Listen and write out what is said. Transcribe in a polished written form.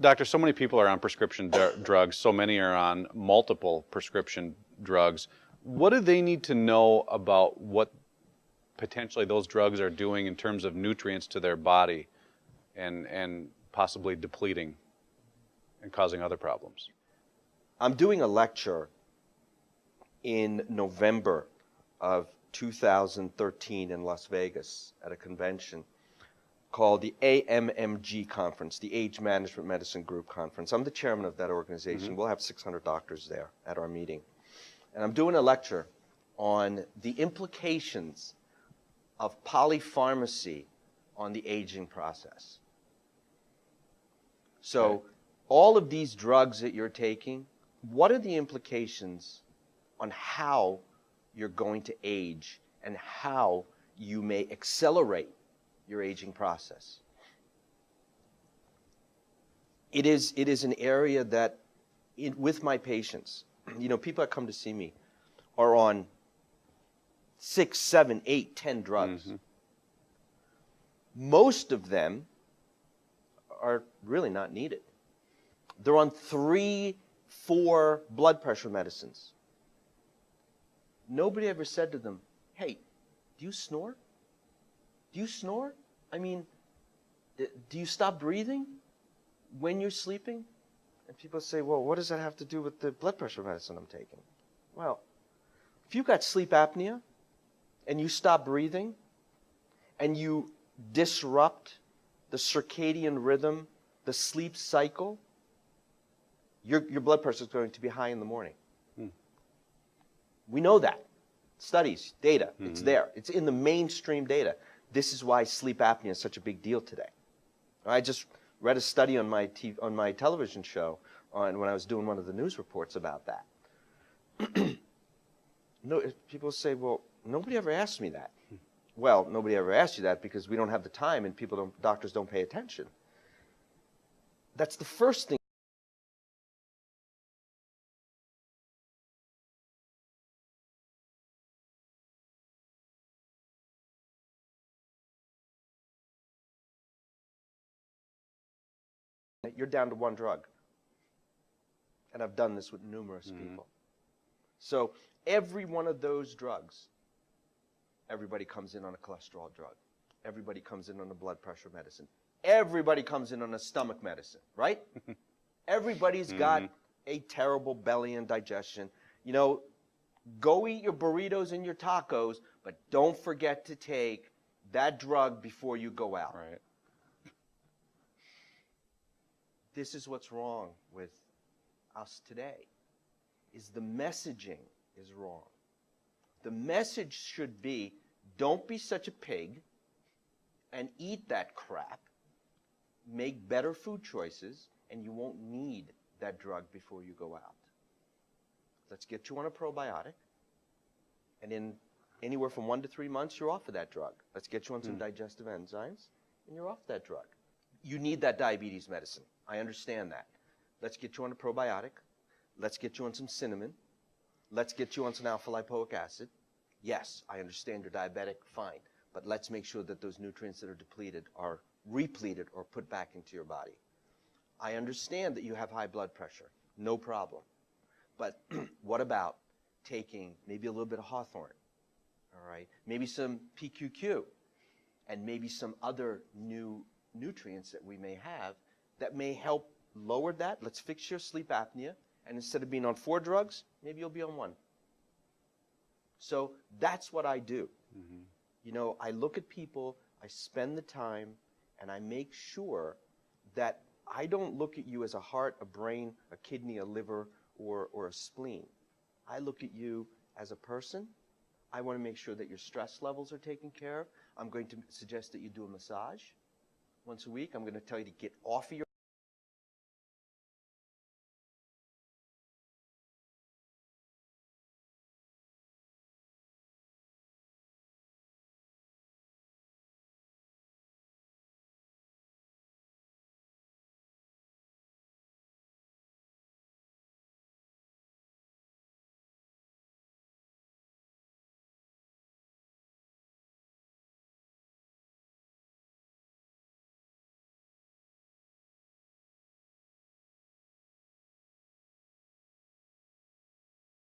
Doctor, so many people are on prescription drugs, so many are on multiple prescription drugs. What do they need to know about what potentially those drugs are doing in terms of nutrients to their body and possibly depleting and causing other problems? I'm doing a lecture in November of 2013 in Las Vegas at a convention called the AMMG Conference, the Age Management Medicine Group Conference. I'm the chairman of that organization. Mm-hmm. We'll have 600 doctors there at our meeting. And I'm doing a lecture on the implications of polypharmacy on the aging process. So all of these drugs that you're taking, what are the implications on how you're going to age and how you may accelerate your aging process? It is an area that, with my patients, people that come to see me are on 6, 7, 8, 10 drugs. Mm-hmm. Most of them are really not needed. They're on 3, 4 blood pressure medicines. Nobody ever said to them, hey, do you snore? Do you snore? I mean, do you stop breathing when you're sleeping? And people say, well, what does that have to do with the blood pressure medicine I'm taking? Well, if you've got sleep apnea and you stop breathing and you disrupt the circadian rhythm, the sleep cycle, your blood pressure is going to be high in the morning. We know that. Studies, data, it's there. It's in the mainstream data. This is why sleep apnea is such a big deal today. I just read a study on my television show when I was doing one of the news reports about that. No, people say, well, nobody ever asked me that. Well, nobody ever asked you that because we don't have the time and doctors don't pay attention. That's the first thing. You're down to one drug. And I've done this with numerous people. So every one of those drugs, everybody comes in on a cholesterol drug. Everybody comes in on a blood pressure medicine. Everybody comes in on a stomach medicine, right? Everybody's got a terrible belly and digestion. Go eat your burritos and your tacos, but don't forget to take that drug before you go out. Right. This is what's wrong with us today, is the messaging is wrong. The message should be, don't be such a pig and eat that crap. Make better food choices, and you won't need that drug before you go out. Let's get you on a probiotic, and in anywhere from 1 to 3 months, you're off of that drug. Let's get you on some digestive enzymes, and you're off that drug. You need that diabetes medicine. I understand that. Let's get you on a probiotic. Let's get you on some cinnamon. Let's get you on some alpha-lipoic acid. Yes, I understand you're diabetic, fine. But let's make sure that those nutrients that are depleted are repleted or put back into your body. I understand that you have high blood pressure. No problem. But what about taking maybe a little bit of Hawthorne, all right? Maybe some PQQ, and maybe some other new nutrients that we may have that may help lower that. Let's fix your sleep apnea, and instead of being on 4 drugs, maybe you'll be on 1. So that's what I do. I look at people, I spend the time, and I make sure that I don't look at you as a heart, a brain, a kidney, a liver, or a spleen. I look at you as a person. I want to make sure that your stress levels are taken care of. I'm going to suggest that you do a massage once a week. I'm going to tell you to get off of your